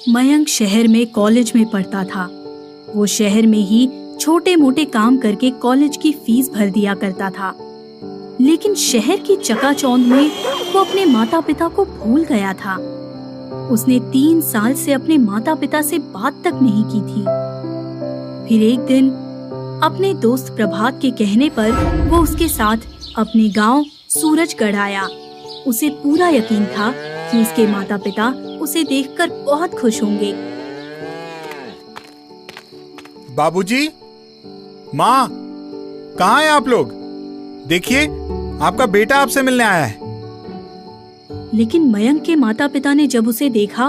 मयंक शहर में कॉलेज में पढ़ता था। वो शहर में ही छोटे मोटे काम करके कॉलेज की फीस भर दिया करता था, लेकिन शहर की चकाचौंध में वो अपने माता पिता को भूल गया था। उसने 3 साल से अपने माता पिता से बात तक नहीं की थी। फिर एक दिन अपने दोस्त प्रभात के कहने पर वो उसके साथ अपने गांव सूरजगढ़ आया। उसे पूरा यकीन था कि उसके माता पिता उसे देखकर बहुत खुश होंगे। बाबूजी, माँ, कहाँ हैं आप लोग? देखिए, आपका बेटा आपसे मिलने आया है। लेकिन मयंक के माता पिता ने जब उसे देखा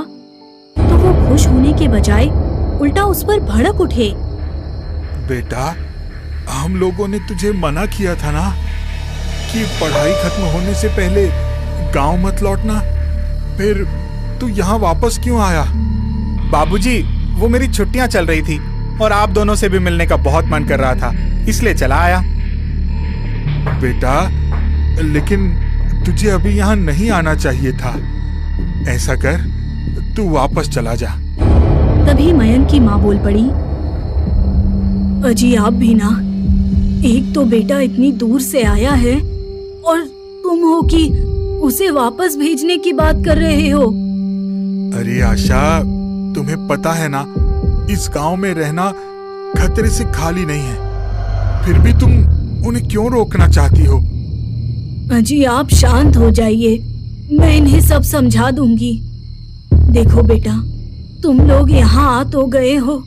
तो वो खुश होने के बजाय उल्टा उस पर भड़क उठे। बेटा, हम लोगों ने तुझे मना किया था ना कि पढ़ाई खत्म होने से पहले गांव मत लौटना, फिर तू यहाँ वापस क्यों आया? बाबूजी, वो मेरी छुट्टियां चल रही थी और आप दोनों से भी मिलने का बहुत मन कर रहा था, इसलिए चला आया। बेटा, लेकिन तुझे अभी यहाँ नहीं आना चाहिए था। ऐसा कर, तू वापस चला जा। तभी मयंक की माँ बोल पड़ी, अजी आप भी ना, एक तो बेटा इतनी दूर से आया है और तुम हो कि उसे वापस भेजने की बात कर रहे हो। अरे आशा, तुम्हें पता है ना, इस गांव में रहना खतरे से खाली नहीं है, फिर भी तुम उन्हें क्यों रोकना चाहती हो? अजी आप शांत हो जाइए, मैं इन्हें सब समझा दूंगी। देखो बेटा, तुम लोग यहाँ आ तो गए हो,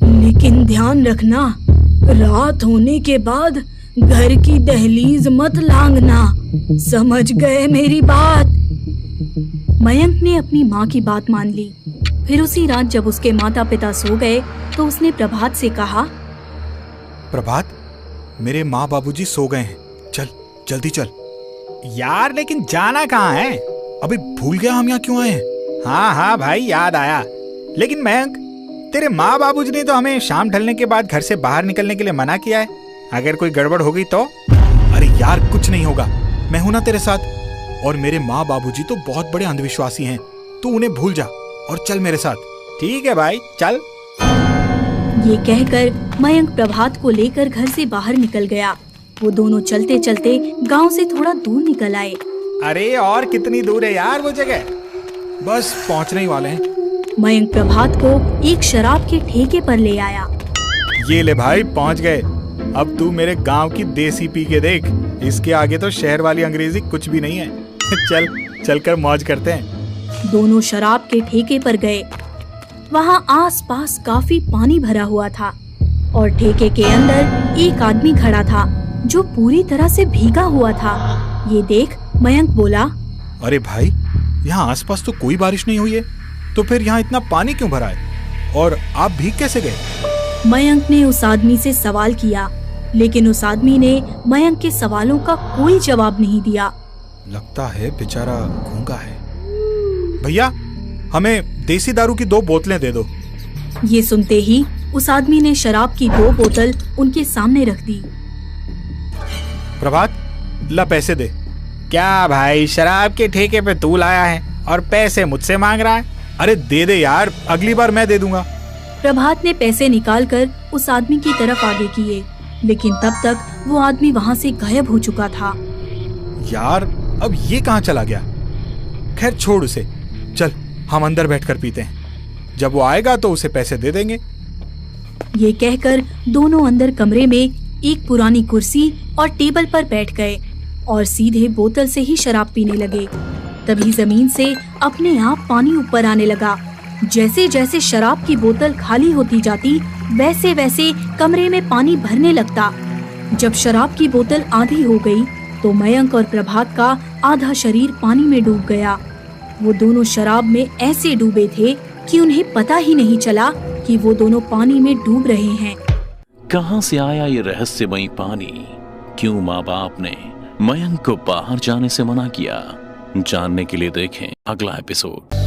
लेकिन ध्यान रखना, रात होने के बाद घर की दहलीज मत लांघना, समझ गए मेरी बात? मयंक ने अपनी माँ की बात मान ली। फिर उसी रात जब उसके माता पिता सो गए तो उसने प्रभात से कहा, प्रभात, मेरे माँ बाबूजी सो गए हैं, चल जल्दी चल। यार, लेकिन जाना कहाँ है? अभी भूल गया हम यहाँ क्यों आए हैं? हाँ भाई, याद आया। लेकिन मयंक, तेरे माँ बाबूजी ने तो हमें शाम ढलने के बाद घर से बाहर निकलने के लिए मना किया है। अगर कोई गड़बड़ हो गई तो? अरे यार, कुछ नहीं होगा, मैं हूं ना तेरे साथ। और मेरे माँ बाबूजी तो बहुत बड़े अंधविश्वासी हैं, तू उन्हें भूल जा और चल मेरे साथ। ठीक है भाई, चल। ये कहकर मयंक प्रभात को लेकर घर से बाहर निकल गया। वो दोनों चलते चलते गांव से थोड़ा दूर निकल आए। अरे और कितनी दूर है यार वो जगह? बस पहुंचने ही वाले हैं। मयंक प्रभात को एक शराब के ठेके पर ले आया। ये ले भाई, पहुंच गए। अब तू मेरे गांव की देसी पी के देख, इसके आगे तो शहर वाली अंग्रेजी कुछ भी नहीं है। चल चलकर मौज करते हैं। दोनों शराब के ठेके पर गए। वहाँ आसपास काफी पानी भरा हुआ था और ठेके के अंदर एक आदमी खड़ा था जो पूरी तरह से भीगा हुआ था। ये देख मयंक बोला, अरे भाई, यहाँ आसपास तो कोई बारिश नहीं हुई है, तो फिर यहाँ इतना पानी क्यों भरा है और आप भीग कैसे गए? मयंक ने उस आदमी से सवाल किया, लेकिन उस आदमी ने मयंक के सवालों का कोई जवाब नहीं दिया। लगता है बेचारा गूंगा है। भैया, हमें देसी दारू की 2 बोतलें दे दो। ये सुनते ही उस आदमी ने शराब की 2 बोतल उनके सामने रख दी। प्रभात, ला पैसे दे। क्या भाई, शराब के ठेके पे तू लाया है और पैसे मुझसे मांग रहा है? अरे दे दे यार, अगली बार मैं दे दूंगा। प्रभात ने पैसे निकालकर उस आदमी की तरफ आगे किए, लेकिन तब तक वो आदमी वहाँ से गायब हो चुका था। यार, अब ये कहाँ चला गया? खैर छोड़ उसे, चल हम अंदर बैठकर पीते हैं। जब वो आएगा तो उसे पैसे दे देंगे। ये कहकर दोनों अंदर कमरे में एक पुरानी कुर्सी और टेबल पर बैठ गए और सीधे बोतल से ही शराब पीने लगे। तभी जमीन से अपने आप पानी ऊपर आने लगा। जैसे जैसे शराब की बोतल खाली होती जाती, वैसे वैसे कमरे में पानी भरने लगता। जब शराब की बोतल आधी हो गई तो मयंक और प्रभात का आधा शरीर पानी में डूब गया। वो दोनों शराब में ऐसे डूबे थे कि उन्हें पता ही नहीं चला कि वो दोनों पानी में डूब रहे हैं। कहां से आया ये रहस्यमयी पानी? क्यों माँ बाप ने मयंक को बाहर जाने से मना किया? जानने के लिए देखें अगला एपिसोड।